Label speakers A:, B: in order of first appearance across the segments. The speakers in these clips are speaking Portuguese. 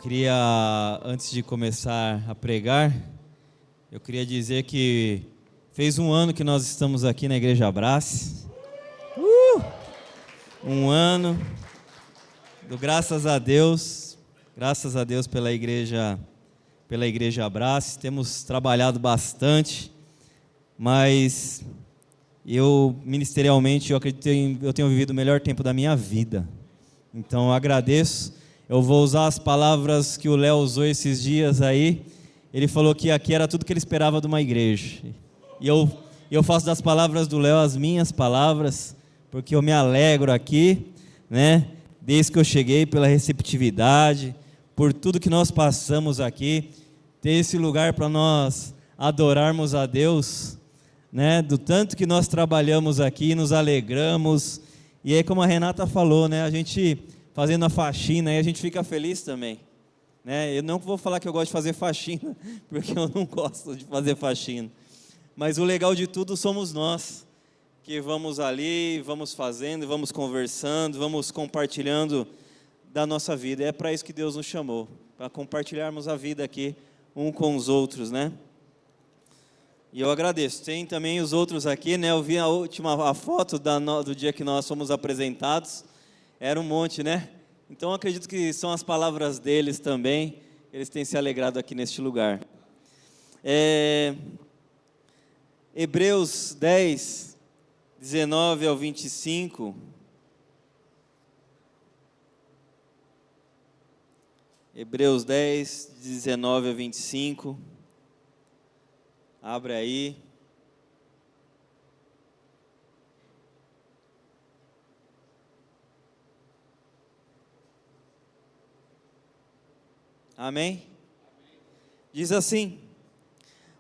A: queria, antes de começar a pregar, eu queria dizer que fez um ano que nós estamos aqui na Igreja Abrace. Um ano, graças a Deus pela Igreja Abrace. Temos trabalhado bastante, mas ministerialmente, eu acredito que eu tenho vivido o melhor tempo da minha vida. Então eu agradeço. Eu vou usar as palavras que o Léo usou esses dias aí. Ele falou que aqui era tudo que ele esperava de uma igreja. E eu faço das palavras do Léo as minhas palavras, porque eu me alegro aqui, né? Desde que eu cheguei, pela receptividade, por tudo que nós passamos aqui, ter esse lugar para nós adorarmos a Deus, né? Do tanto que nós trabalhamos aqui, nos alegramos. E aí, como a Renata falou, né? A gente fazendo a faxina, aí a gente fica feliz também, né? Eu não vou falar que eu gosto de fazer faxina, porque eu não gosto de fazer faxina. Mas o legal de tudo somos nós, que vamos ali, vamos fazendo, vamos conversando, vamos compartilhando da nossa vida. É para isso que Deus nos chamou, para compartilharmos a vida aqui um com os outros, né? E eu agradeço. Tem também os outros aqui, né? Eu vi a foto do dia que nós fomos apresentados. Era um monte, né? Então, acredito que são as palavras deles também. Eles têm se alegrado aqui neste lugar. Hebreus 10, 19 ao 25. Hebreus 10, 19 ao 25. Abre aí. Amém? Diz assim: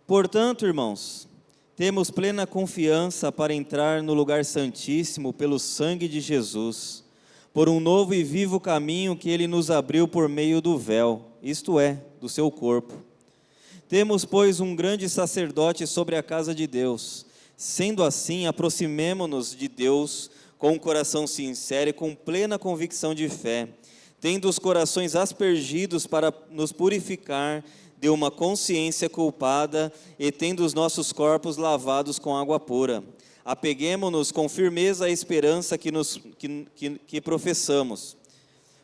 A: portanto, irmãos, temos plena confiança para entrar no lugar santíssimo pelo sangue de Jesus, por um novo e vivo caminho que Ele nos abriu por meio do véu, isto é, do seu corpo. Temos, pois, um grande sacerdote sobre a casa de Deus. Sendo assim, aproximemo-nos de Deus com um coração sincero e com plena convicção de fé, tendo os corações aspergidos para nos purificar de uma consciência culpada e tendo os nossos corpos lavados com água pura. Apeguemo-nos com firmeza à esperança que professamos,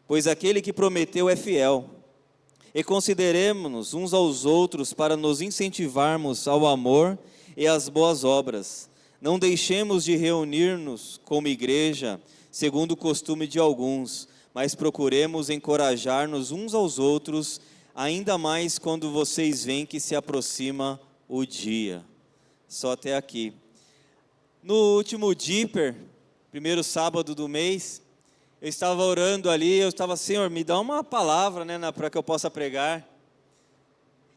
A: pois aquele que prometeu é fiel. E consideremo-nos uns aos outros para nos incentivarmos ao amor e às boas obras. Não deixemos de reunir-nos como igreja, segundo o costume de alguns, mas procuremos encorajar-nos uns aos outros, ainda mais quando vocês veem que se aproxima o dia. Só até aqui. No último Dipper, primeiro sábado do mês, eu estava orando ali, eu estava, Senhor, me dá uma palavra, né, para que eu possa pregar.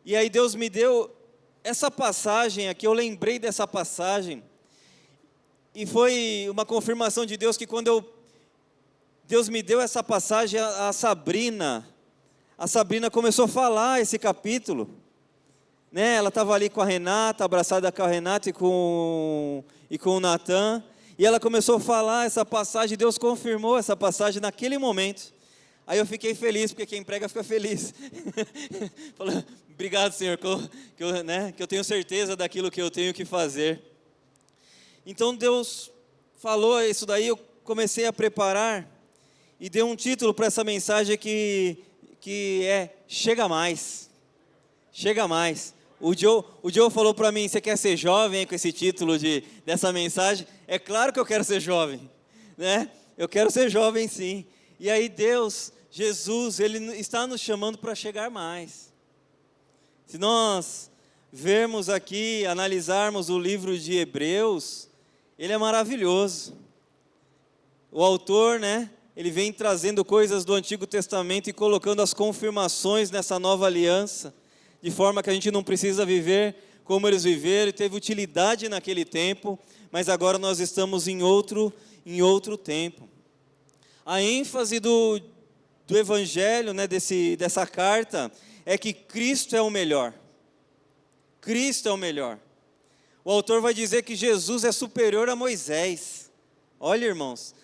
A: E aí Deus me deu essa passagem aqui, eu lembrei dessa passagem, e foi uma confirmação de Deus que quando Deus me deu essa passagem, a Sabrina começou a falar esse capítulo, né? Ela estava ali com a Renata, abraçada com a Renata e com o Natan, e ela começou a falar essa passagem, Deus confirmou essa passagem naquele momento. Aí eu fiquei feliz, porque quem prega fica feliz. Falando, obrigado, Senhor, que eu tenho certeza daquilo que eu tenho que fazer. Então Deus falou isso daí, eu comecei a preparar, e deu um título para essa mensagem que é Chega Mais. Chega Mais. O Joe falou para mim, você quer ser jovem com esse título dessa mensagem? É claro que eu quero ser jovem, né? Eu quero ser jovem sim. E aí Deus, Jesus, Ele está nos chamando para chegar mais. Se nós vermos aqui, analisarmos o livro de Hebreus, ele é maravilhoso. O autor, né? Ele vem trazendo coisas do Antigo Testamento e colocando as confirmações nessa nova aliança, de forma que a gente não precisa viver como eles viveram, e teve utilidade naquele tempo, mas agora nós estamos em outro tempo. A ênfase do Evangelho, né, dessa carta, é que Cristo é o melhor. Cristo é o melhor. O autor vai dizer que Jesus é superior a Moisés. Olha, irmãos,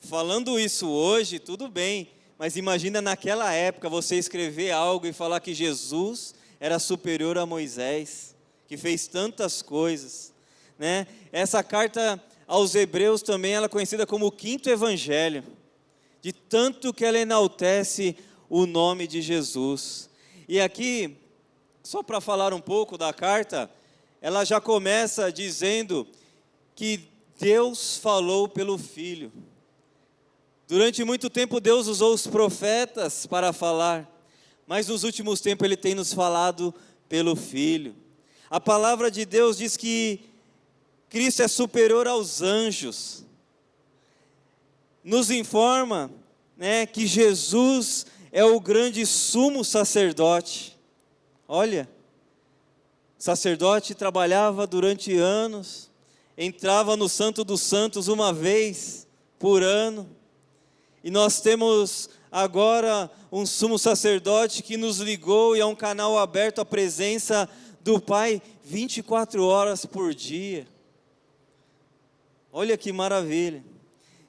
A: falando isso hoje, tudo bem, Mas imagina naquela época você escrever algo e falar que Jesus era superior a Moisés, que fez tantas coisas, né? Essa carta aos Hebreus também ela é conhecida como o quinto evangelho, de tanto que ela enaltece o nome de Jesus. E aqui, só para falar um pouco da carta, ela já começa dizendo que Deus falou pelo Filho. Durante muito tempo Deus usou os profetas para falar, mas nos últimos tempos Ele tem nos falado pelo Filho. A palavra de Deus diz que Cristo é superior aos anjos. Nos informa, né, que Jesus é o grande sumo sacerdote. Olha, o sacerdote trabalhava durante anos, entrava no Santo dos Santos uma vez por ano, e nós temos agora um sumo sacerdote que nos ligou e é um canal aberto à presença do Pai 24 horas por dia. Olha que maravilha.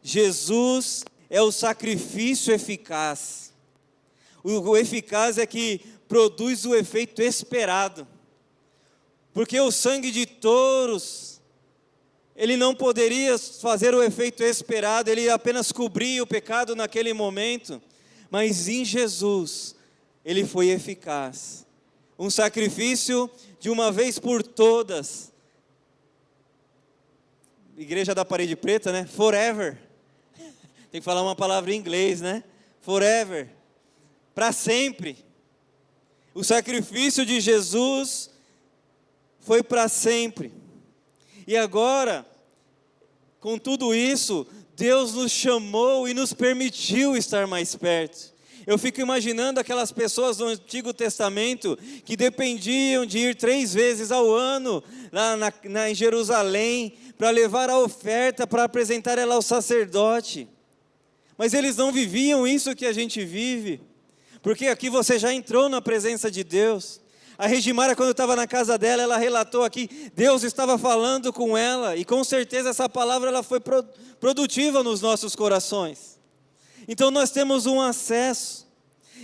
A: Jesus é o sacrifício eficaz. O eficaz é que produz o efeito esperado. Porque o sangue de touros, ele não poderia fazer o efeito esperado, ele apenas cobria o pecado naquele momento. Mas em Jesus, ele foi eficaz. Um sacrifício de uma vez por todas. Igreja da Parede Preta, né? Forever. Tem que falar uma palavra em inglês, né? Forever. Para sempre. O sacrifício de Jesus foi para sempre. E agora, com tudo isso, Deus nos chamou e nos permitiu estar mais perto. Eu fico imaginando aquelas pessoas do Antigo Testamento que dependiam de ir 3 vezes ao ano lá em Jerusalém para levar a oferta, para apresentar ela ao sacerdote. Mas eles não viviam isso que a gente vive, porque aqui você já entrou na presença de Deus. A Regimara, quando estava na casa dela, ela relatou aqui, Deus estava falando com ela, e com certeza essa palavra ela foi produtiva nos nossos corações. Então nós temos um acesso,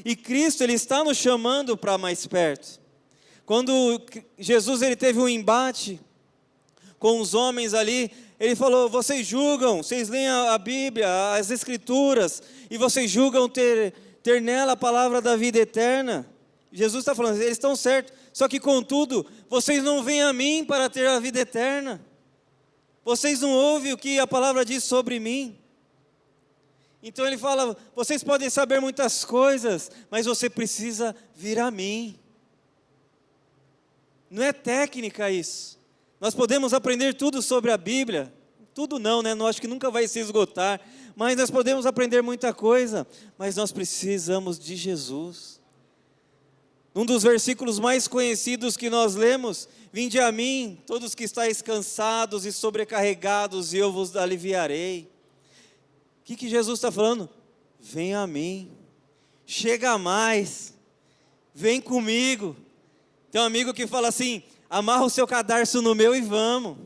A: e Cristo ele está nos chamando para mais perto. Quando Jesus ele teve um embate com os homens ali, ele falou, vocês julgam, vocês leem a Bíblia, as Escrituras, e vocês julgam ter nela a palavra da vida eterna. Jesus está falando, eles estão certos, só que contudo, vocês não vêm a mim para ter a vida eterna. Vocês não ouvem o que a palavra diz sobre mim. Então ele fala, vocês podem saber muitas coisas, mas você precisa vir a mim. Não é técnica isso. Nós podemos aprender tudo sobre a Bíblia, tudo não, né? Não acho que nunca vai se esgotar, mas nós podemos aprender muita coisa, mas nós precisamos de Jesus. Um dos versículos mais conhecidos que nós lemos, vinde a mim, todos que estáis cansados e sobrecarregados, e eu vos aliviarei. O que Jesus está falando? Vem a mim, chega mais, vem comigo. Tem um amigo que fala assim, amarra o seu cadarço no meu e vamos.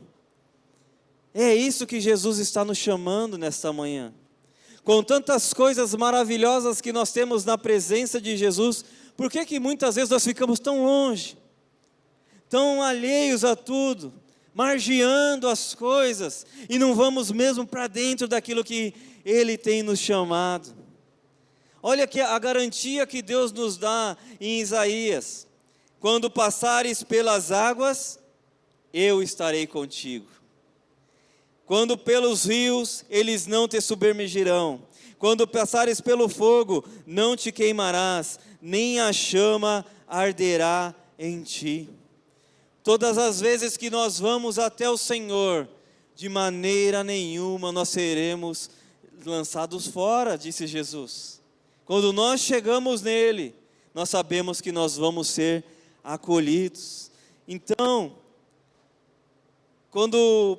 A: É isso que Jesus está nos chamando nesta manhã. Com tantas coisas maravilhosas que nós temos na presença de Jesus, por que muitas vezes nós ficamos tão longe, tão alheios a tudo, margeando as coisas, e não vamos mesmo para dentro daquilo que Ele tem nos chamado? Olha que a garantia que Deus nos dá em Isaías, quando passares pelas águas, eu estarei contigo. Quando pelos rios, eles não te submergirão. Quando passares pelo fogo, não te queimarás, nem a chama arderá em ti. Todas as vezes que nós vamos até o Senhor, de maneira nenhuma nós seremos lançados fora, disse Jesus. Quando nós chegamos nele, nós sabemos que nós vamos ser acolhidos. Então, quando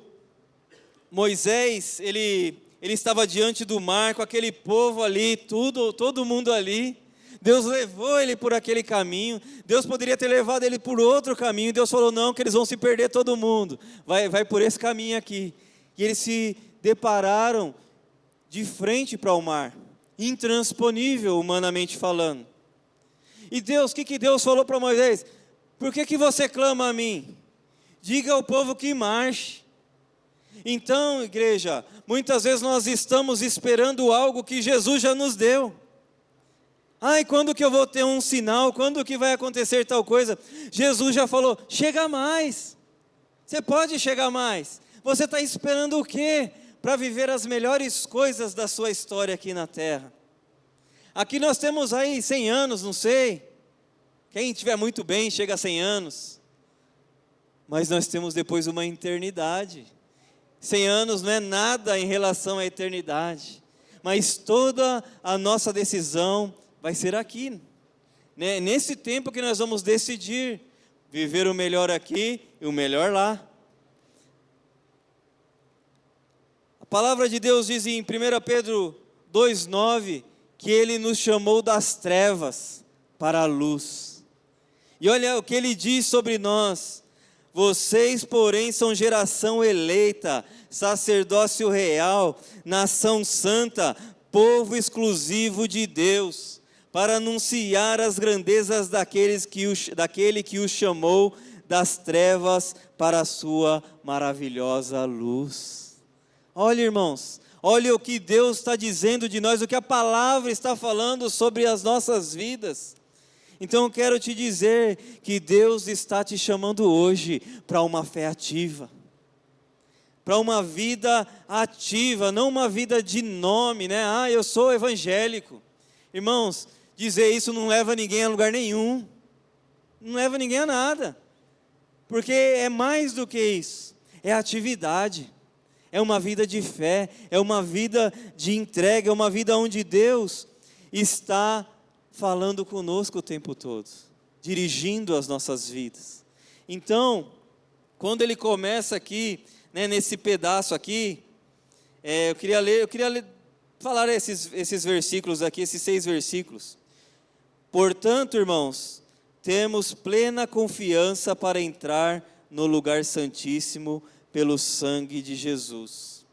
A: Moisés, ele estava diante do mar, com aquele povo ali, todo mundo ali, Deus levou ele por aquele caminho. Deus poderia ter levado ele por outro caminho. Deus falou, não, que eles vão se perder todo mundo, vai por esse caminho aqui. E eles se depararam de frente para o mar. intransponível, humanamente falando. E Deus, o que Deus falou para Moisés? Por que você clama a mim? Diga ao povo que marche. Então, igreja, muitas vezes nós estamos esperando algo que Jesus já nos deu. Ai, quando que eu vou ter um sinal? Quando que vai acontecer tal coisa? Jesus já falou, chega mais. Você pode chegar mais. Você está esperando o quê? Para viver as melhores coisas da sua história aqui na terra. Aqui nós temos aí 100 anos, não sei. Quem estiver muito bem chega a 100 anos. Mas nós temos depois uma eternidade. 100 anos não é nada em relação à eternidade. Mas toda a nossa decisão vai ser aqui, né? Nesse tempo que nós vamos decidir viver o melhor aqui e o melhor lá. A palavra de Deus diz em 1 Pedro 2,9 que Ele nos chamou das trevas para a luz. E olha o que Ele diz sobre nós: vocês, porém, são geração eleita, sacerdócio real, nação santa, povo exclusivo de Deus, para anunciar as grandezas daquele que o chamou das trevas para a sua maravilhosa luz. Olha, irmãos, olha o que Deus está dizendo de nós, o que a palavra está falando sobre as nossas vidas. Então eu quero te dizer que Deus está te chamando hoje para uma fé ativa, para uma vida ativa, não uma vida de nome, né? Ah, eu sou evangélico. Irmãos, dizer isso não leva ninguém a lugar nenhum, não leva ninguém a nada, porque é mais do que isso, é atividade, é uma vida de fé, é uma vida de entrega, é uma vida onde Deus está falando conosco o tempo todo, dirigindo as nossas vidas. Então, quando ele começa aqui, né, nesse pedaço aqui, eu queria falar esses versículos aqui, esses 6 versículos. Portanto, irmãos, temos plena confiança para entrar no lugar santíssimo pelo sangue de Jesus.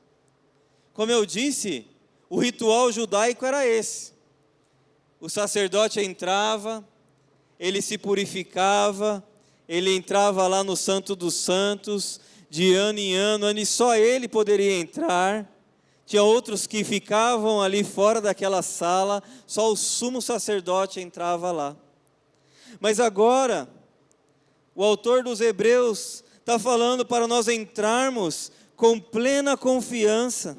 A: Como eu disse, o ritual judaico era esse. O sacerdote entrava, ele se purificava, ele entrava lá no Santo dos Santos, de ano em ano, e só ele poderia entrar. Tinha outros que ficavam ali fora daquela sala, só o sumo sacerdote entrava lá. Mas agora, o autor dos Hebreus está falando para nós entrarmos com plena confiança.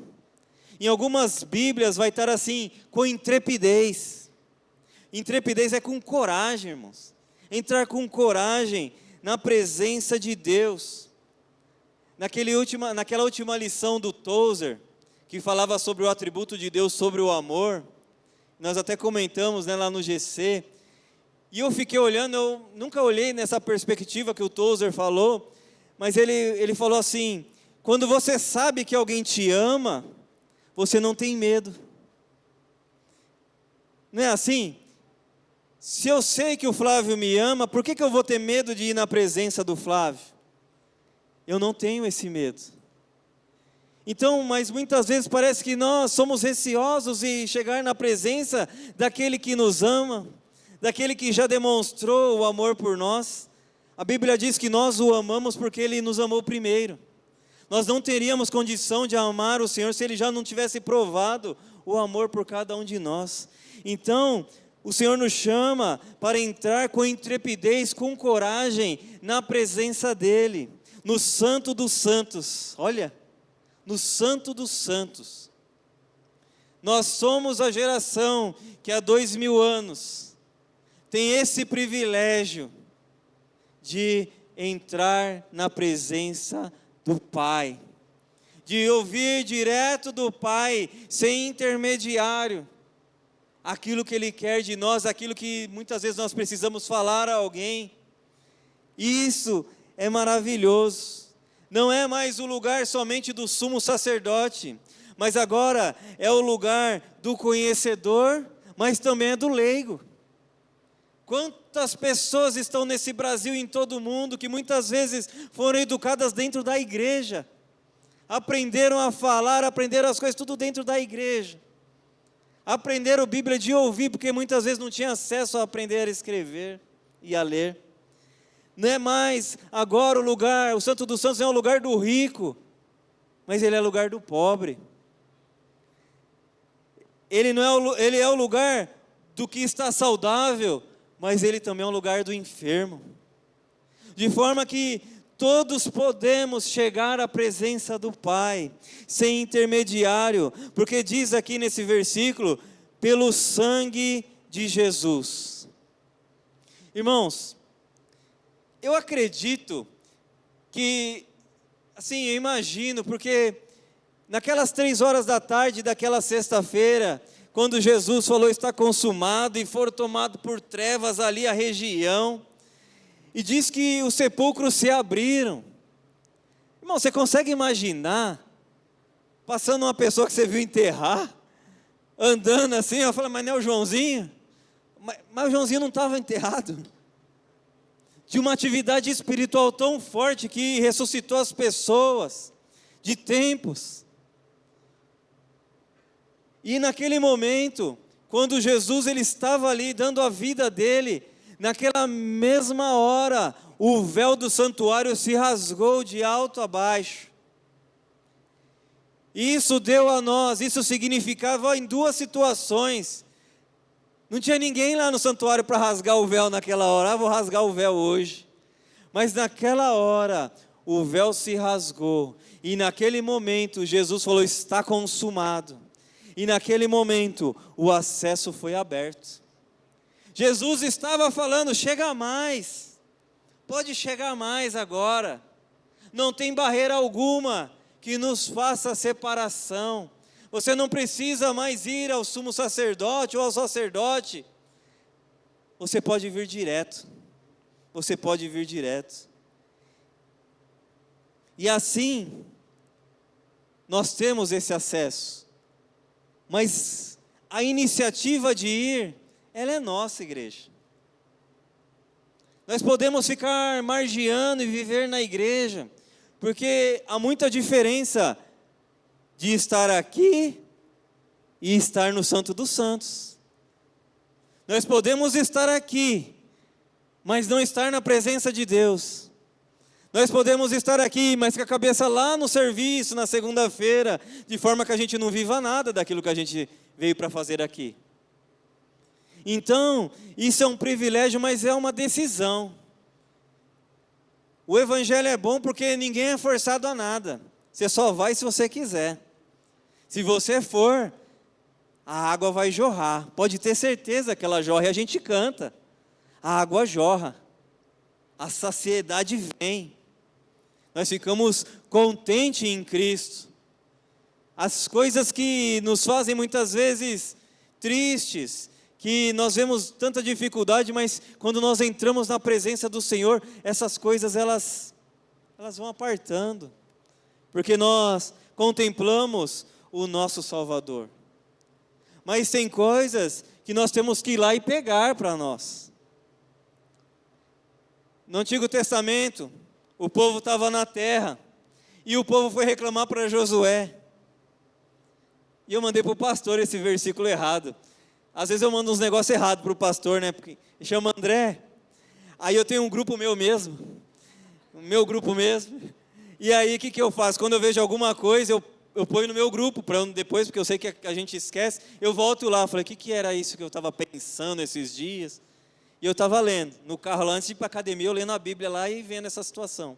A: Em algumas Bíblias vai estar assim, com intrepidez. Intrepidez é com coragem, irmãos. Entrar com coragem na presença de Deus. Naquela última lição do Tozer, que falava sobre o atributo de Deus, sobre o amor, nós até comentamos, né, lá no GC, e eu fiquei olhando, eu nunca olhei nessa perspectiva que o Tozer falou, mas ele falou assim: quando você sabe que alguém te ama, você não tem medo. Não é assim? Se eu sei que o Flávio me ama, por que eu vou ter medo de ir na presença do Flávio? Eu não tenho esse medo. Então, mas muitas vezes parece que nós somos receosos em chegar na presença daquele que nos ama, daquele que já demonstrou o amor por nós. A Bíblia diz que nós o amamos porque Ele nos amou primeiro. Nós não teríamos condição de amar o Senhor se Ele já não tivesse provado o amor por cada um de nós. Então, o Senhor nos chama para entrar com intrepidez, com coragem, na presença dEle, no Santo dos Santos. Olha, no Santo dos Santos. Nós somos a geração que há 2000 anos tem esse privilégio de entrar na presença do Pai, de ouvir direto do Pai, sem intermediário, aquilo que Ele quer de nós, aquilo que muitas vezes nós precisamos falar a alguém. Isso é maravilhoso. Não é mais o lugar somente do sumo sacerdote, mas agora é o lugar do conhecedor, mas também é do leigo. Quantas pessoas estão nesse Brasil e em todo o mundo que muitas vezes foram educadas dentro da igreja, aprenderam a falar, aprenderam as coisas tudo dentro da igreja. Aprenderam Bíblia de ouvir, porque muitas vezes não tinha acesso a aprender a escrever e a ler. Não é mais agora o Santo dos Santos é o lugar do rico, mas ele é o lugar do pobre. Ele é o lugar do que está saudável, mas ele também é o lugar do enfermo. De forma que todos podemos chegar à presença do Pai, sem intermediário, porque diz aqui nesse versículo, pelo sangue de Jesus. Irmãos, eu acredito que, assim, eu imagino, porque naquelas 3 horas da tarde daquela sexta-feira, quando Jesus falou está consumado, e foram tomados por trevas ali a região, e diz que os sepulcros se abriram. Irmão, você consegue imaginar, passando uma pessoa que você viu enterrar, andando assim, eu falo, mas não é o Joãozinho? Mas o Joãozinho não estava enterrado. De uma atividade espiritual tão forte que ressuscitou as pessoas, de tempos. E naquele momento, quando Jesus ele estava ali dando a vida dele, naquela mesma hora, o véu do santuário se rasgou de alto a baixo. Isso deu a nós, isso significava em 2 situações. Não tinha ninguém lá no santuário para rasgar o véu naquela hora, vou rasgar o véu hoje. Mas naquela hora, o véu se rasgou, e naquele momento, Jesus falou, está consumado. E naquele momento, o acesso foi aberto. Jesus estava falando, chega mais, pode chegar mais agora. Não tem barreira alguma que nos faça separação. Você não precisa mais ir ao sumo sacerdote ou ao sacerdote. Você pode vir direto. Você pode vir direto. E assim, nós temos esse acesso. Mas a iniciativa de ir, ela é nossa, igreja. Nós podemos ficar margeando e viver na igreja, porque há muita diferença de estar aqui e estar no Santo dos Santos. Nós podemos estar aqui, mas não estar na presença de Deus. Nós podemos estar aqui, mas com a cabeça lá no serviço, na segunda-feira, de forma que a gente não viva nada daquilo que a gente veio para fazer aqui. Então, isso é um privilégio, mas é uma decisão. O Evangelho é bom porque ninguém é forçado a nada. Você só vai se você quiser. Se você for, a água vai jorrar. Pode ter certeza que ela jorra e a gente canta. A água jorra. A saciedade vem. Nós ficamos contentes em Cristo. As coisas que nos fazem muitas vezes tristes, que nós vemos tanta dificuldade, mas quando nós entramos na presença do Senhor, essas coisas elas vão apartando. Porque nós contemplamos o nosso Salvador. Mas tem coisas que nós temos que ir lá e pegar para nós. No Antigo Testamento, o povo estava na terra, e o povo foi reclamar para Josué. E eu mandei para o pastor esse versículo errado. Às vezes eu mando uns negócios errados para o pastor, né? Porque chama André. Aí eu tenho um grupo meu mesmo. O meu grupo mesmo. E aí o que eu faço? Quando eu vejo alguma coisa, eu ponho no meu grupo, para depois, porque eu sei que a gente esquece, eu volto lá, falei, o que era isso que eu estava pensando esses dias? E eu estava lendo, no carro lá, antes de ir para a academia, eu lendo a Bíblia lá e vendo essa situação.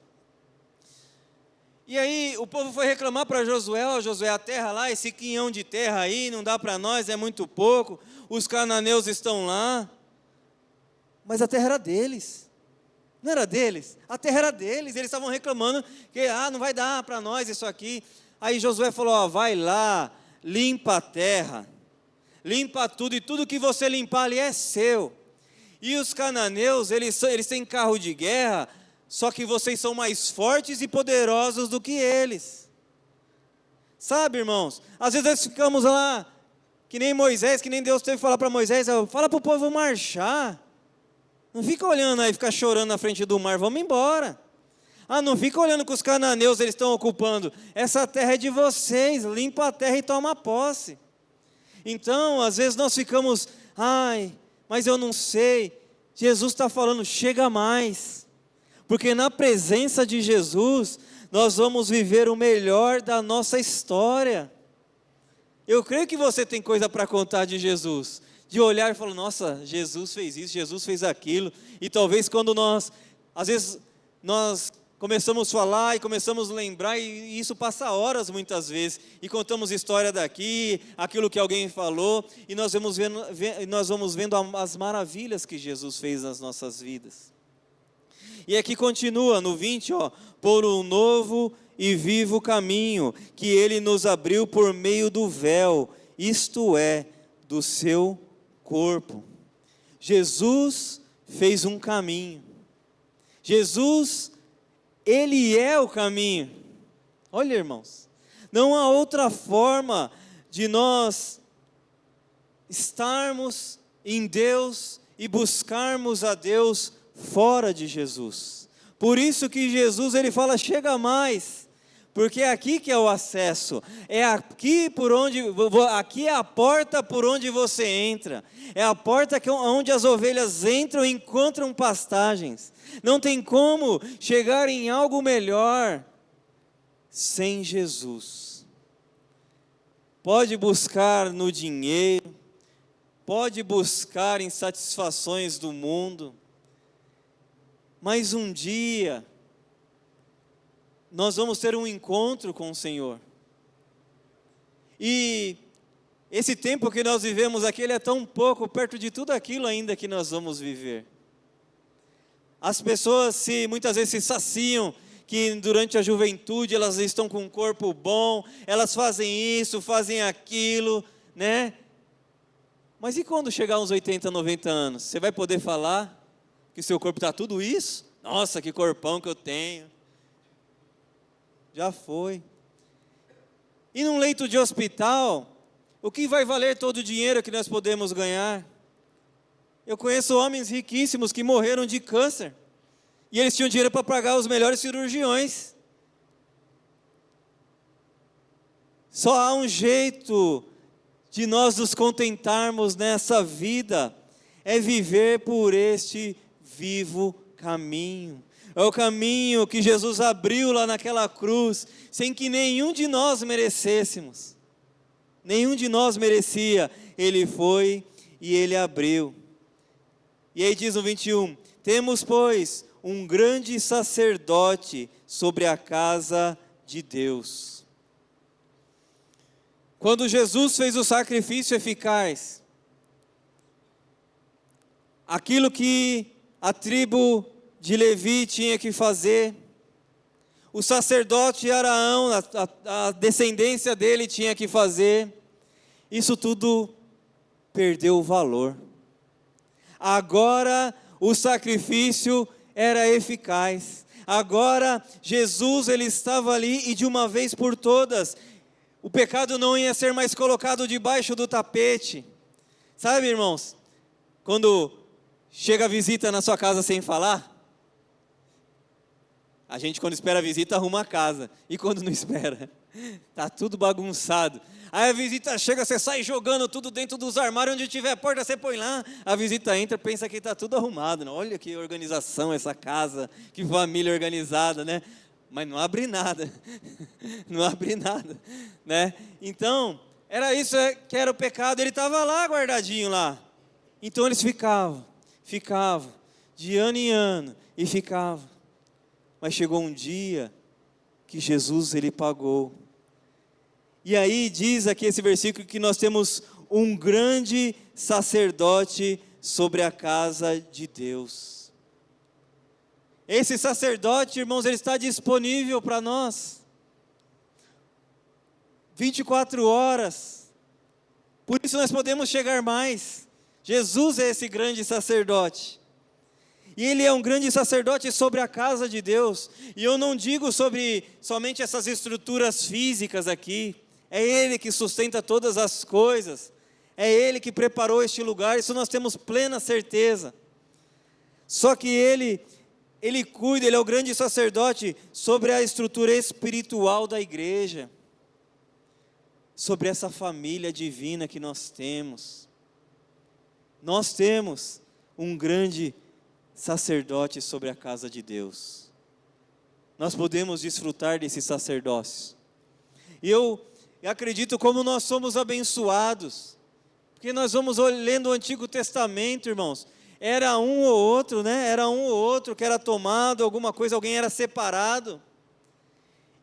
A: E aí o povo foi reclamar para Josué, Josué, a terra lá, esse quinhão de terra aí, não dá para nós, é muito pouco, os cananeus estão lá. Mas a terra era deles. Não era deles? A terra era deles, eles estavam reclamando que não vai dar para nós isso aqui. Aí Josué falou, vai lá, limpa a terra, limpa tudo, e tudo que você limpar ali é seu. E os cananeus, eles têm carro de guerra, só que vocês são mais fortes e poderosos do que eles. Sabe, irmãos, às vezes nós ficamos lá, que nem Moisés, que nem Deus teve que falar para Moisés, fala para o povo marchar. Não fica olhando aí, fica chorando na frente do mar, vamos embora. Não fica olhando que os cananeus eles estão ocupando. Essa terra é de vocês, limpa a terra e toma posse. Então, às vezes nós ficamos, mas eu não sei. Jesus está falando, chega mais. Porque na presença de Jesus, nós vamos viver o melhor da nossa história. Eu creio que você tem coisa para contar de Jesus. De olhar e falar, nossa, Jesus fez isso, Jesus fez aquilo. E talvez quando às vezes nós começamos a falar e começamos a lembrar, e isso passa horas muitas vezes, e contamos história daqui, aquilo que alguém falou, e nós vamos vendo as maravilhas que Jesus fez nas nossas vidas. E aqui continua no 20, por um novo e vivo caminho, que Ele nos abriu por meio do véu, isto é, do seu corpo. Jesus fez um caminho. Jesus, Ele é o caminho. Olha, irmãos, não há outra forma de nós estarmos em Deus e buscarmos a Deus fora de Jesus. Por isso que Jesus, Ele fala, chega mais, porque é aqui que é o acesso, é aqui aqui é a porta por onde você entra, é a porta onde as ovelhas entram e encontram pastagens. Não tem como chegar em algo melhor sem Jesus. Pode buscar no dinheiro, pode buscar em satisfações do mundo, mas um dia nós vamos ter um encontro com o Senhor. E esse tempo que nós vivemos aqui, ele é tão pouco perto de tudo aquilo ainda que nós vamos viver. As pessoas muitas vezes se saciam que durante a juventude elas estão com um corpo bom, elas fazem isso, fazem aquilo, né? Mas e quando chegar uns 80, 90 anos? Você vai poder falar que o seu corpo está tudo isso? Nossa, que corpão que eu tenho. Já foi. E num leito de hospital, o que vai valer todo o dinheiro que nós podemos ganhar? Eu conheço homens riquíssimos que morreram de câncer, e eles tinham dinheiro para pagar os melhores cirurgiões. Só há um jeito de nós nos contentarmos nessa vida, é viver por este vivo caminho. É o caminho que Jesus abriu lá naquela cruz, sem que nenhum de nós merecêssemos. Nenhum de nós merecia. Ele foi e Ele abriu. E aí diz no 21, temos, pois, um grande sacerdote sobre a casa de Deus. Quando Jesus fez o sacrifício eficaz, aquilo que a tribo de Levi tinha que fazer, o sacerdote Araão, a descendência dele tinha que fazer, isso tudo perdeu o valor. Agora o sacrifício era eficaz. Agora Jesus, ele estava ali e de uma vez por todas, o pecado não ia ser mais colocado debaixo do tapete. Sabe, irmãos, quando chega a visita na sua casa sem falar, a gente quando espera a visita arruma a casa, e quando não espera, está tudo bagunçado. Aí a visita chega, você sai jogando tudo dentro dos armários, onde tiver porta você põe lá, a visita entra, pensa que está tudo arrumado, né? Olha que organização essa casa, que família organizada, né? Mas não abre nada, não abre nada, né? Então, era isso que era o pecado, ele estava lá guardadinho lá. Então eles ficavam, de ano em ano, e ficavam. Mas chegou um dia que Jesus, ele pagou. E aí diz aqui esse versículo que nós temos um grande sacerdote sobre a casa de Deus. Esse sacerdote, irmãos, ele está disponível para nós 24 horas. Por isso nós podemos chegar mais. Jesus é esse grande sacerdote. E Ele é um grande sacerdote sobre a casa de Deus. E eu não digo sobre somente essas estruturas físicas aqui. É Ele que sustenta todas as coisas. É Ele que preparou este lugar. Isso nós temos plena certeza. Só que Ele cuida, Ele é o grande sacerdote sobre a estrutura espiritual da igreja. sobre essa família divina que nós temos. Nós temos um grande sacerdote sobre a casa de Deus. Nós podemos desfrutar desse sacerdócio. E eu acredito como nós somos abençoados, porque nós vamos lendo o Antigo Testamento, irmãos, era um ou outro, né? Era um ou outro que era tomado, alguma coisa, alguém era separado.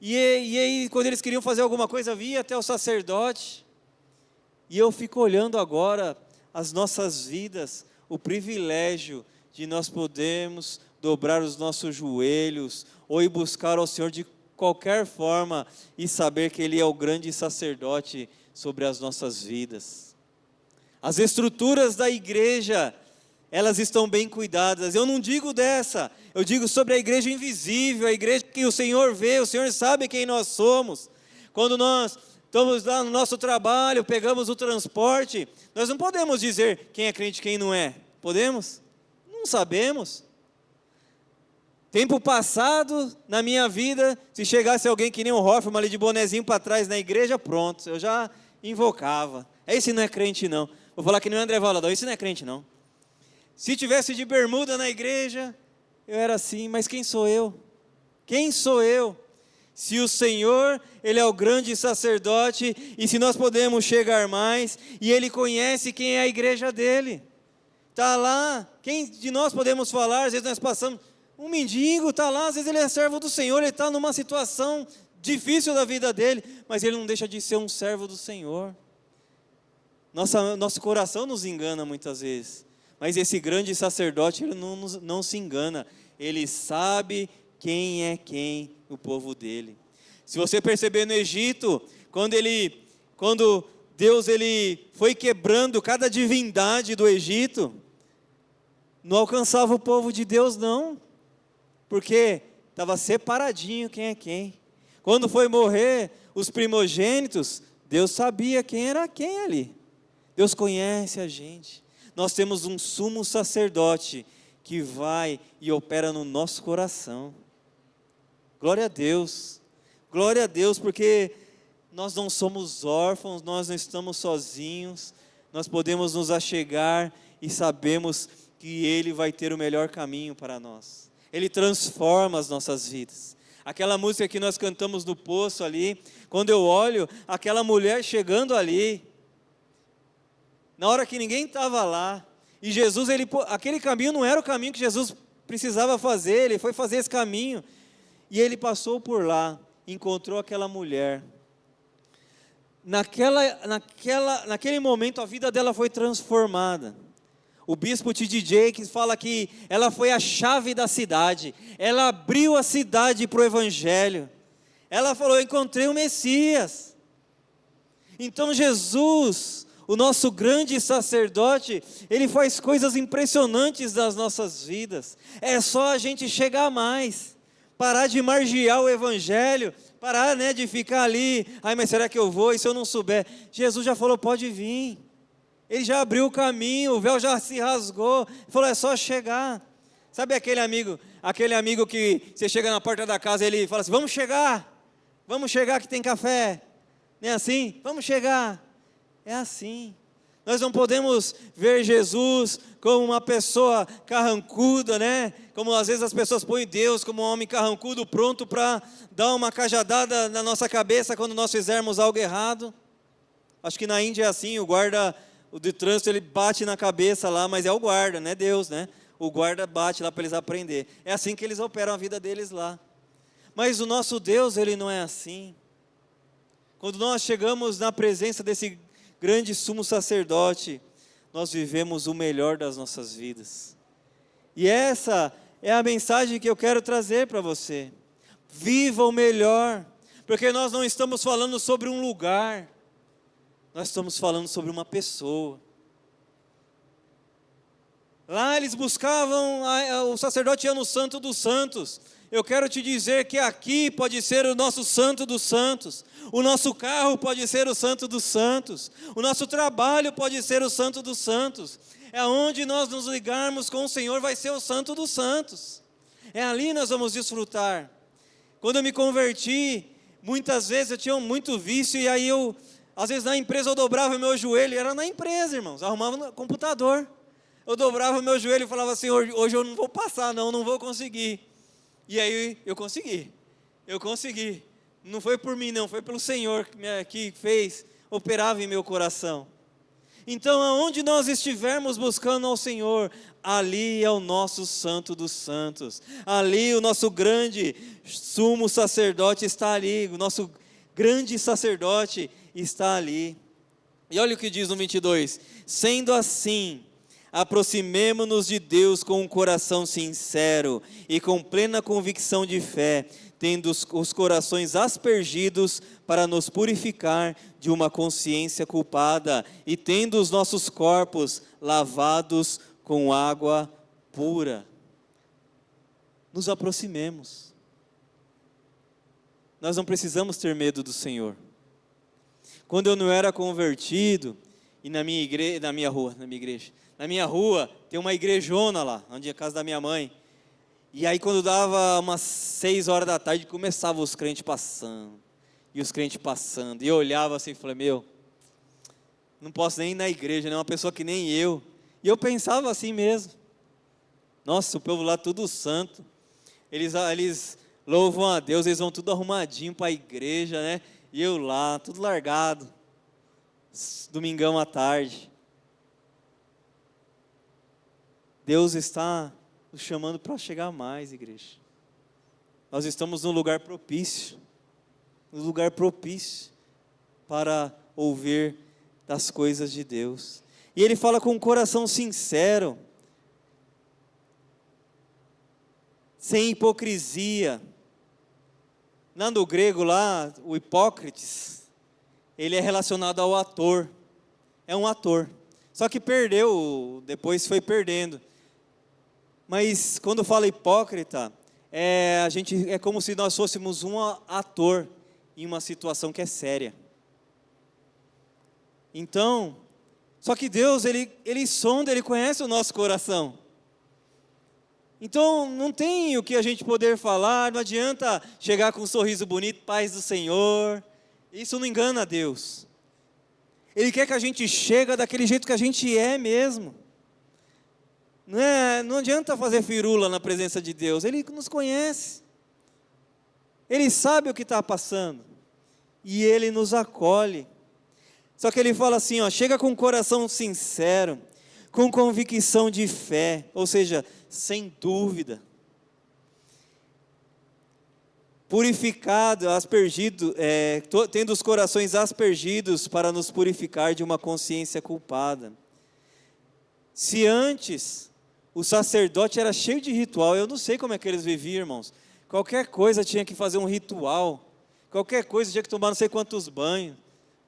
A: E aí, quando eles queriam fazer alguma coisa, via até o sacerdote. E eu fico olhando agora as nossas vidas, o privilégio de nós podermos dobrar os nossos joelhos, ou ir buscar ao Senhor de qualquer forma, e saber que Ele é o grande sacerdote sobre as nossas vidas. As estruturas da igreja, elas estão bem cuidadas. Eu não digo dessa, eu digo sobre a igreja invisível, a igreja que o Senhor vê, o Senhor sabe quem nós somos. Quando nós estamos lá no nosso trabalho, pegamos o transporte, nós não podemos dizer quem é crente e quem não é. Podemos? Não sabemos. Tempo passado, na minha vida, se chegasse alguém que nem o Hoffman ali de bonezinho para trás na igreja, pronto, eu já invocava. Esse não é crente não. Vou falar que nem o André Valadão, esse não é crente não. Se tivesse de bermuda na igreja, eu era assim, mas quem sou eu? Quem sou eu? Se o Senhor, Ele é o grande sacerdote, e se nós podemos chegar mais, e Ele conhece quem é a igreja dEle. Está lá, quem de nós podemos falar, às vezes nós passamos, um mendigo está lá, às vezes ele é servo do Senhor, ele está numa situação difícil da vida dele, mas ele não deixa de ser um servo do Senhor. Nosso coração nos engana muitas vezes, mas esse grande sacerdote, ele não se engana, ele sabe quem é quem, o povo dele. Se você perceber no Egito, quando Deus ele foi quebrando cada divindade do Egito, não alcançava o povo de Deus não, porque estava separadinho quem é quem. Quando foi morrer os primogênitos, Deus sabia quem era quem ali. Deus conhece a gente. Nós temos um sumo sacerdote que vai e opera no nosso coração. Glória a Deus, porque nós não somos órfãos, nós não estamos sozinhos, nós podemos nos achegar e sabemos que Ele vai ter o melhor caminho para nós. Ele transforma as nossas vidas. Aquela música que nós cantamos no poço ali, quando eu olho aquela mulher chegando ali, na hora que ninguém estava lá, e Jesus, aquele caminho não era o caminho que Jesus precisava fazer, Ele foi fazer esse caminho, e Ele passou por lá, encontrou aquela mulher. Naquele momento a vida dela foi transformada. O bispo T.D. Jakes fala que ela foi a chave da cidade, ela abriu a cidade para o Evangelho, ela falou, eu encontrei o Messias. Então Jesus, o nosso grande sacerdote, Ele faz coisas impressionantes nas nossas vidas, é só a gente chegar mais, parar de margiar o Evangelho, parar de ficar ali, mas será que eu vou, e se eu não souber? Jesus já falou, pode vir. Ele já abriu o caminho, o véu já se rasgou, ele falou, é só chegar. Sabe aquele amigo que você chega na porta da casa e ele fala assim, vamos chegar que tem café. Não é assim? Vamos chegar. É assim. Nós não podemos ver Jesus como uma pessoa carrancuda, como às vezes as pessoas põem Deus como um homem carrancudo, pronto para dar uma cajadada na nossa cabeça quando nós fizermos algo errado. Acho que na Índia é assim, o guarda de trânsito ele bate na cabeça lá, mas é o guarda, não é Deus, O guarda bate lá para eles aprender. É assim que eles operam a vida deles lá. Mas o nosso Deus, Ele não é assim. Quando nós chegamos na presença desse grande sumo sacerdote, nós vivemos o melhor das nossas vidas. E essa é a mensagem que eu quero trazer para você. Viva o melhor, porque nós não estamos falando sobre um lugar, nós estamos falando sobre uma pessoa. Lá eles buscavam, o sacerdote ia no Santo dos Santos. Eu quero te dizer que aqui pode ser o nosso Santo dos Santos. O nosso carro pode ser o Santo dos Santos. O nosso trabalho pode ser o Santo dos Santos. É onde nós nos ligarmos com o Senhor, vai ser o Santo dos Santos. É ali nós vamos desfrutar. Quando eu me converti, muitas vezes eu tinha muito vício e aí eu Às vezes na empresa eu dobrava o meu joelho, era na empresa, irmãos, arrumava no computador. Eu dobrava o meu joelho e falava assim, hoje eu não vou passar não vou conseguir. E aí eu consegui. Não foi por mim não, foi pelo Senhor que fez, operava em meu coração. Então, aonde nós estivermos buscando ao Senhor, ali é o nosso Santo dos Santos. Ali o nosso grande sumo sacerdote está ali, o nosso grande sacerdote está ali. E olha o que diz no 22, sendo assim, aproximemo-nos de Deus com um coração sincero e com plena convicção de fé, tendo os corações aspergidos para nos purificar de uma consciência culpada e tendo os nossos corpos lavados com água pura. Nos aproximemos. Nós não precisamos ter medo do Senhor. Quando eu não era convertido, e na minha rua tem uma igrejona lá, onde é a casa da minha mãe. E aí quando dava umas 6 horas da tarde, começava os crentes passando. E os crentes passando. E eu olhava assim e falei, não posso nem ir na igreja, né? Uma pessoa que nem eu. E eu pensava assim mesmo. Nossa, o povo lá tudo santo. Eles louvam a Deus, eles vão tudo arrumadinho para a igreja, né? E eu lá, tudo largado. Domingão à tarde. Deus está nos chamando para chegar mais, igreja. Nós estamos num lugar propício. Para ouvir das coisas de Deus. E ele fala com um coração sincero, sem hipocrisia. Lá no grego, o hipócrites, ele é relacionado ao ator. É um ator. Só que perdeu, depois foi perdendo. Mas quando fala hipócrita, é como se nós fôssemos um ator em uma situação que é séria. Então, só que Deus, Ele sonda, Ele conhece o nosso coração. Então, não tem o que a gente poder falar, não adianta chegar com um sorriso bonito, paz do Senhor. Isso não engana a Deus. Ele quer que a gente chegue daquele jeito que a gente é mesmo. Não adianta fazer firula na presença de Deus, Ele nos conhece. Ele sabe o que está passando. E Ele nos acolhe. Só que Ele fala assim, chega com um coração sincero, com convicção de fé, ou seja, sem dúvida. Purificado, aspergido, tendo os corações aspergidos para nos purificar de uma consciência culpada. Se antes o sacerdote era cheio de ritual, eu não sei como é que eles viviam, irmãos. Qualquer coisa tinha que fazer um ritual. Qualquer coisa tinha que tomar não sei quantos banhos,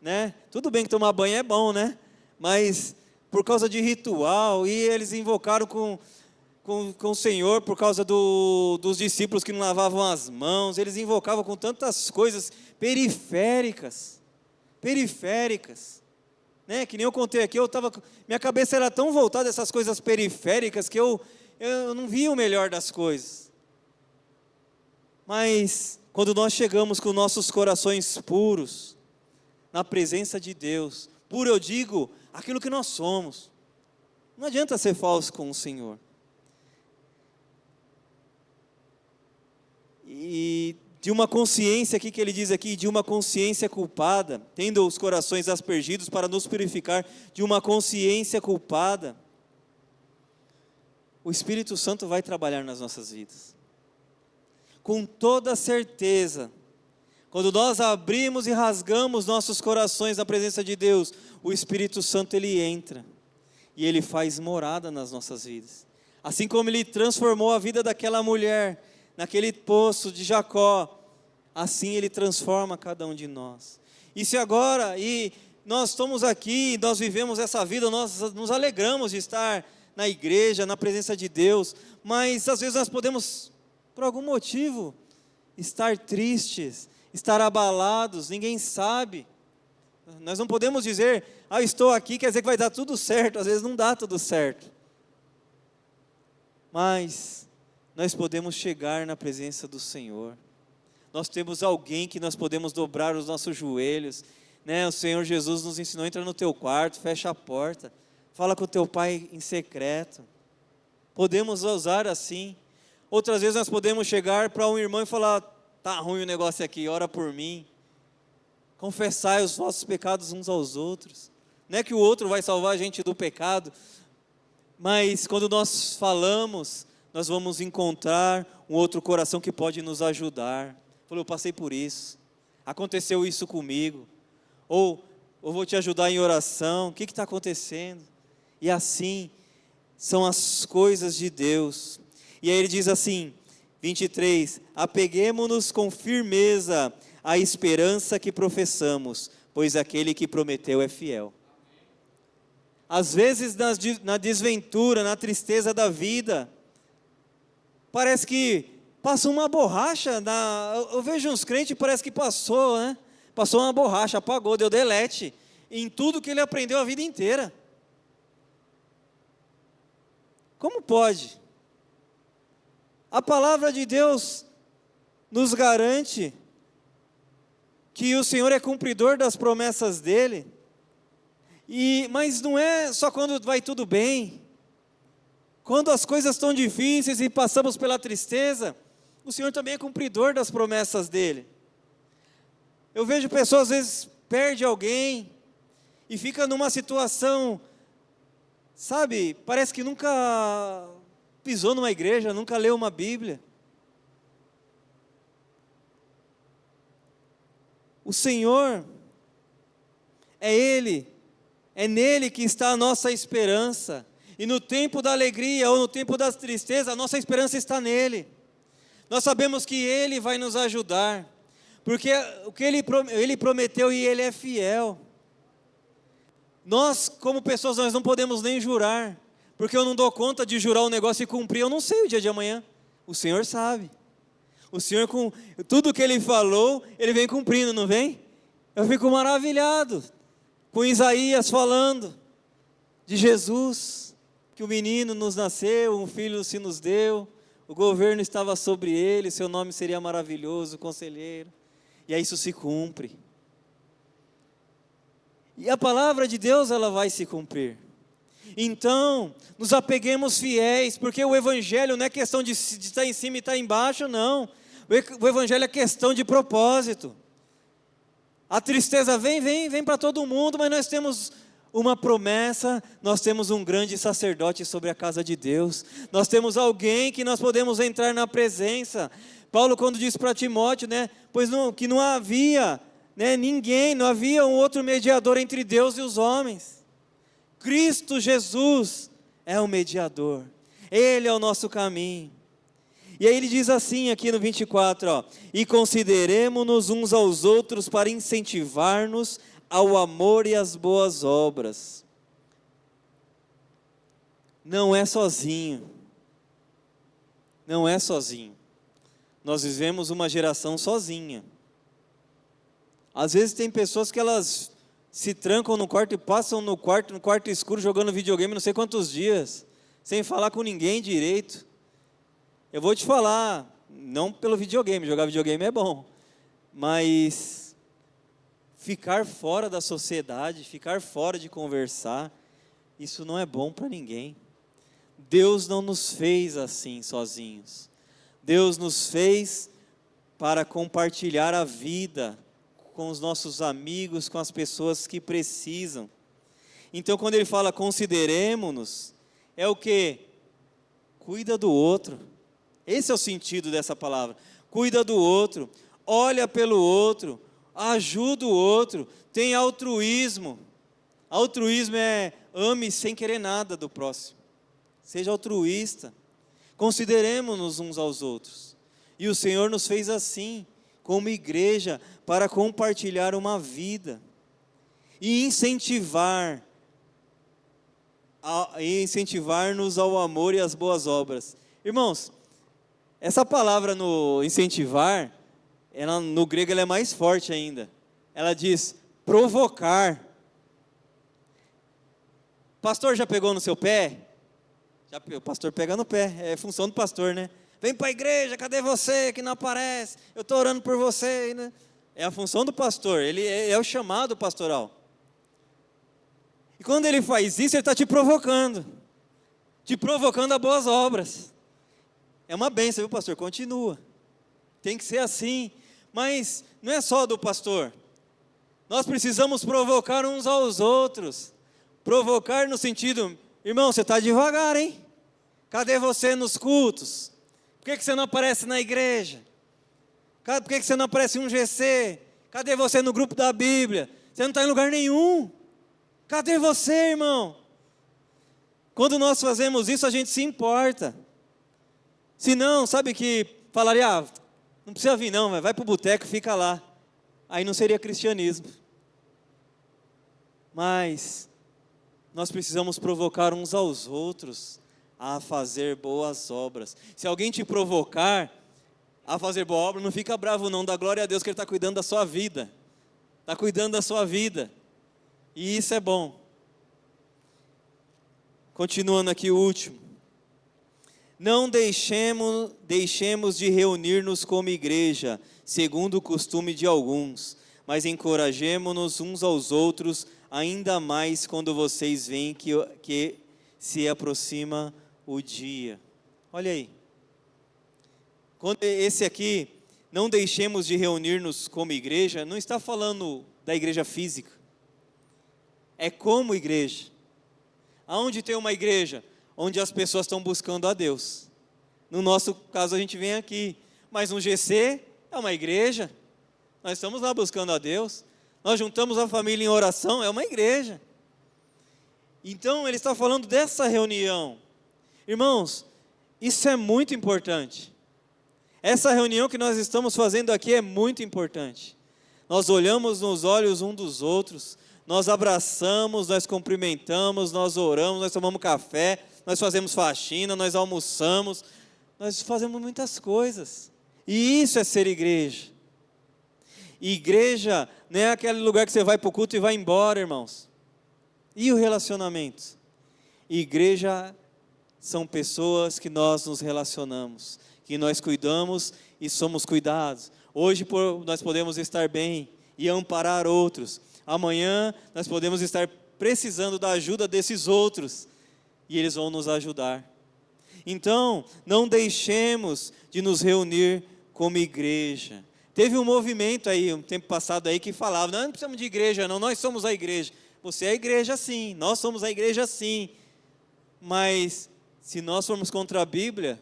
A: né? Tudo bem que tomar banho é bom, né? Mas por causa de ritual, e eles invocaram com o Senhor por causa dos discípulos que não lavavam as mãos, eles invocavam com tantas coisas periféricas, né? Que nem eu contei aqui, minha cabeça era tão voltada a essas coisas periféricas que eu não via o melhor das coisas. Mas quando nós chegamos com nossos corações puros, na presença de Deus, puro eu digo, aquilo que nós somos, não adianta ser falso com o Senhor. E de uma consciência, aqui que ele diz aqui, de uma consciência culpada, tendo os corações aspergidos para nos purificar de uma consciência culpada, o Espírito Santo vai trabalhar nas nossas vidas. Com toda certeza, quando nós abrimos e rasgamos nossos corações na presença de Deus, o Espírito Santo Ele entra e Ele faz morada nas nossas vidas. Assim como Ele transformou a vida daquela mulher, naquele poço de Jacó, assim Ele transforma cada um de nós. E se agora, nós estamos aqui, nós vivemos essa vida, nós nos alegramos de estar na igreja, na presença de Deus, mas às vezes nós podemos, por algum motivo, estar tristes, estar abalados, ninguém sabe. Nós não podemos dizer, estou aqui, quer dizer que vai dar tudo certo, às vezes não dá tudo certo. Mas nós podemos chegar na presença do Senhor. Nós temos alguém que nós podemos dobrar os nossos joelhos, né? O Senhor Jesus nos ensinou: entra no teu quarto, fecha a porta, fala com o teu pai em secreto. Podemos usar assim. Outras vezes nós podemos chegar para um irmão e falar: tá ruim o negócio aqui, ora por mim. Confessai os vossos pecados uns aos outros. Não é que o outro vai salvar a gente do pecado, mas quando nós falamos, nós vamos encontrar um outro coração que pode nos ajudar. Falou: eu passei por isso, aconteceu isso comigo, ou eu vou te ajudar em oração, o que está acontecendo? E assim são as coisas de Deus. E aí ele diz assim, 23, apeguemo-nos com firmeza à esperança que professamos, pois aquele que prometeu é fiel. Às vezes na desventura, na tristeza da vida, parece que passa uma borracha, eu vejo uns crentes, parece que passou, né? Passou uma borracha, apagou, deu delete em tudo que ele aprendeu a vida inteira. Como pode? A palavra de Deus nos garante que o Senhor é cumpridor das promessas dEle, mas não é só quando vai tudo bem. Quando as coisas estão difíceis e passamos pela tristeza, o Senhor também é cumpridor das promessas dEle. Eu vejo pessoas, às vezes, perde alguém e fica numa situação, sabe, parece que nunca pisou numa igreja, nunca leu uma Bíblia. O Senhor, é Ele, é nele que está a nossa esperança. E no tempo da alegria ou no tempo da tristeza, a nossa esperança está nele. Nós sabemos que Ele vai nos ajudar, porque o que Ele prometeu e Ele é fiel. Nós, como pessoas, nós não podemos nem jurar, porque eu não dou conta de jurar um negócio e cumprir, eu não sei o dia de amanhã. O Senhor sabe. O Senhor, com tudo que Ele falou, Ele vem cumprindo, não vem? Eu fico maravilhado com Isaías falando de Jesus, que o menino nos nasceu, um filho se nos deu, o governo estava sobre ele, seu nome seria maravilhoso, conselheiro, e aí isso se cumpre. E a palavra de Deus, ela vai se cumprir. Então, nos apeguemos fiéis, porque o Evangelho não é questão de estar em cima e estar embaixo, não. O Evangelho é questão de propósito. A tristeza vem para todo mundo, mas nós temos uma promessa, nós temos um grande sacerdote sobre a casa de Deus, nós temos alguém que nós podemos entrar na presença. Paulo, quando disse para Timóteo, né, que não havia, né, ninguém, não havia um outro mediador entre Deus e os homens. Cristo Jesus é o mediador, Ele é o nosso caminho. E aí ele diz assim aqui no 24, ó, e consideremo-nos uns aos outros para incentivar-nos ao amor e às boas obras. Não é sozinho. Não é sozinho. Nós vivemos uma geração sozinha. Às vezes tem pessoas que elas se trancam no quarto e passam no quarto escuro, jogando videogame não sei quantos dias, sem falar com ninguém direito. Eu vou te falar, não pelo videogame, jogar videogame é bom, mas ficar fora da sociedade, ficar fora de conversar, isso não é bom para ninguém. Deus não nos fez assim sozinhos. Deus nos fez para compartilhar a vida com os nossos amigos, com as pessoas que precisam. Então, quando ele fala consideremo-nos, é o quê? Cuida do outro. Esse é o sentido dessa palavra. Cuida do outro, olha pelo outro, ajuda o outro, tem altruísmo. Altruísmo é ame sem querer nada do próximo. Seja altruísta. Consideremos-nos uns aos outros. E o Senhor nos fez assim, como igreja, para compartilhar uma vida. E incentivar-nos ao amor e às boas obras. Irmãos, essa palavra no incentivar, no grego ela é mais forte ainda. Ela diz provocar. Pastor já pegou no seu pé? O pastor pega no pé, é função do pastor, né? Vem para a igreja, cadê você que não aparece? Eu estou orando por você, né? É a função do pastor, ele é o chamado pastoral. E quando ele faz isso, ele está te provocando a boas obras. É uma bênção, viu, pastor? Continua. Tem que ser assim. Mas não é só do pastor. Nós precisamos provocar uns aos outros. Provocar no sentido, irmão, você está devagar, hein? Cadê você nos cultos? Por que você não aparece na igreja? Por que você não aparece em um GC? Cadê você no grupo da Bíblia? Você não está em lugar nenhum. Cadê você, irmão? Quando nós fazemos isso, a gente se importa. Se não, sabe que falaria, não precisa vir não, vai para o boteco e fica lá. Aí não seria cristianismo. Mas nós precisamos provocar uns aos outros a fazer boas obras. Se alguém te provocar a fazer boa obra, não fica bravo não, dá glória a Deus que Ele está cuidando da sua vida. Está cuidando da sua vida. E isso é bom. Continuando aqui o último. Não deixemos de reunir-nos como igreja, segundo o costume de alguns, mas encorajemo-nos uns aos outros, ainda mais quando vocês veem que se aproxima o dia. Olha aí. Quando esse aqui, não deixemos de reunir-nos como igreja, não está falando da igreja física. É como igreja. Aonde tem uma igreja? Onde as pessoas estão buscando a Deus. No nosso caso, a gente vem aqui. Mas um GC é uma igreja. Nós estamos lá buscando a Deus. Nós juntamos a família em oração, é uma igreja. Então, ele está falando dessa reunião. Irmãos, isso é muito importante. Essa reunião que nós estamos fazendo aqui é muito importante. Nós olhamos nos olhos um dos outros, nós abraçamos, nós cumprimentamos, nós oramos, nós tomamos café, nós fazemos faxina, nós almoçamos, nós fazemos muitas coisas. E isso é ser igreja. Igreja não é aquele lugar que você vai para o culto e vai embora, irmãos. E o relacionamento? Igreja são pessoas que nós nos relacionamos, que nós cuidamos e somos cuidados. Hoje nós podemos estar bem e amparar outros. Amanhã nós podemos estar precisando da ajuda desses outros e eles vão nos ajudar. Então, não deixemos de nos reunir como igreja. Teve um movimento aí, um tempo passado aí, que falava, não precisamos de igreja não, nós somos a igreja. Você é a igreja sim, nós somos a igreja sim. Mas, se nós formos contra a Bíblia,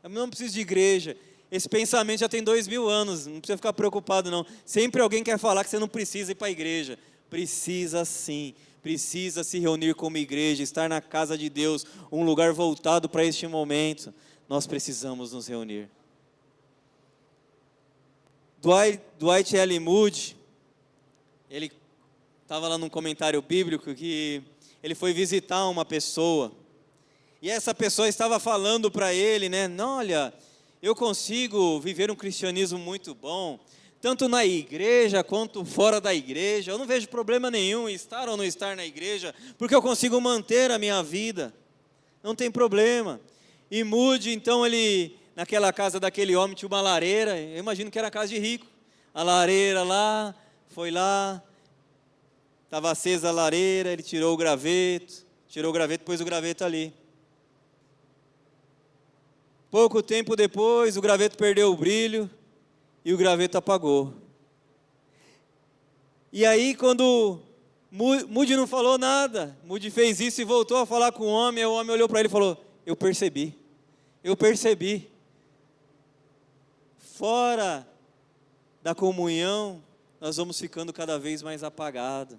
A: eu não preciso de igreja. Esse pensamento já tem 2000 anos, não precisa ficar preocupado não. Sempre alguém quer falar que você não precisa ir para a igreja. Precisa sim, precisa se reunir como igreja, estar na casa de Deus, um lugar voltado para este momento. Nós precisamos nos reunir. Dwight L. Moody, ele estava lá num comentário bíblico que ele foi visitar uma pessoa, e essa pessoa estava falando para ele, né, não, olha, eu consigo viver um cristianismo muito bom, tanto na igreja quanto fora da igreja, eu não vejo problema nenhum em estar ou não estar na igreja, porque eu consigo manter a minha vida, não tem problema. E Moody, então ele, naquela casa daquele homem tinha uma lareira, eu imagino que era casa de rico, a lareira lá, foi lá, estava acesa a lareira, ele tirou o graveto, pôs o graveto ali. Pouco tempo depois, o graveto perdeu o brilho e o graveto apagou. E aí, quando Moody não falou nada, Moody fez isso e voltou a falar com o homem olhou para ele e falou, eu percebi. Fora da comunhão, nós vamos ficando cada vez mais apagados.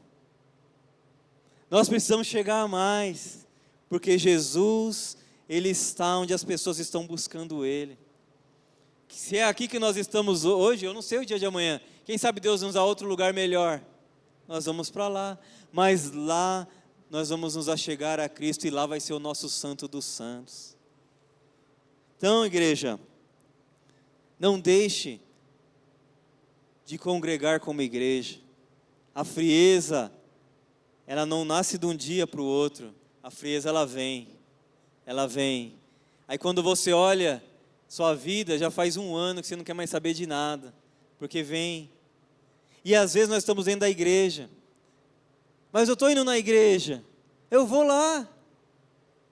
A: Nós precisamos chegar a mais, porque Jesus, Ele está onde as pessoas estão buscando Ele. Se é aqui que nós estamos hoje, eu não sei o dia de amanhã, quem sabe Deus nos dá outro lugar melhor, nós vamos para lá, mas lá nós vamos nos achegar a Cristo e lá vai ser o nosso santo dos santos. Então, igreja, não deixe de congregar como igreja. A frieza, ela não nasce de um dia para o outro, a frieza ela vem. Aí quando você olha sua vida, já faz 1 ano que você não quer mais saber de nada, porque vem. E às vezes nós estamos dentro da igreja. Mas eu estou indo na igreja. Eu vou lá.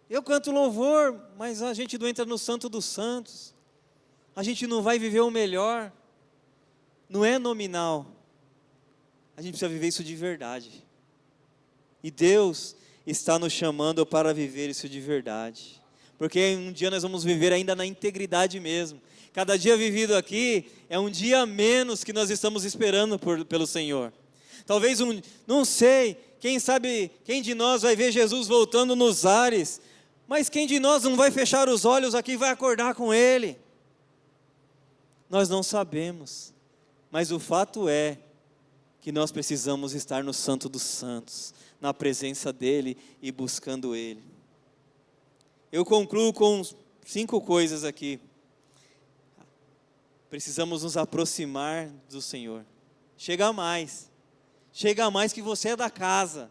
A: Eu canto louvor, mas a gente não entra no Santo dos Santos. A gente não vai viver o melhor. Não é nominal. A gente precisa viver isso de verdade. E Deus está nos chamando para viver isso de verdade. Porque um dia nós vamos viver ainda na integridade mesmo. Cada dia vivido aqui é um dia a menos que nós estamos esperando pelo Senhor. Talvez não sei, quem sabe, quem de nós vai ver Jesus voltando nos ares, mas quem de nós não vai fechar os olhos aqui e vai acordar com Ele? Nós não sabemos, mas o fato é que nós precisamos estar no Santo dos Santos, na presença dEle e buscando Ele. Eu concluo com 5 coisas aqui. Precisamos nos aproximar do Senhor. Chega mais que você é da casa.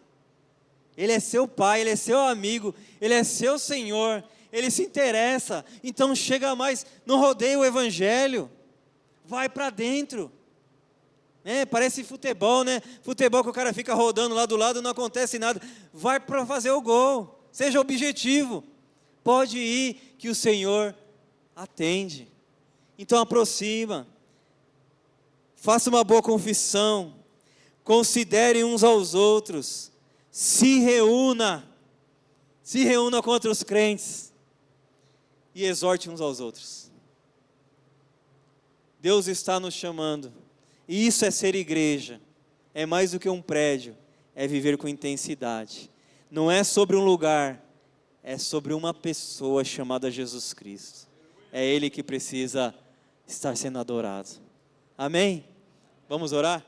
A: Ele é seu pai, Ele é seu amigo, Ele é seu Senhor, Ele se interessa. Então chega mais, não rodeia o Evangelho, vai para dentro. Parece futebol, né? Futebol que o cara fica rodando lá do lado, não acontece nada. Vai para fazer o gol, seja objetivo. Pode ir que o Senhor atende. Então aproxima, faça uma boa confissão, considere uns aos outros, se reúna com outros crentes e exorte uns aos outros. Deus está nos chamando, e isso é ser igreja, é mais do que um prédio, é viver com intensidade. Não é sobre um lugar, é sobre uma pessoa chamada Jesus Cristo. É Ele que precisa estar sendo adorado. Amém? Vamos orar?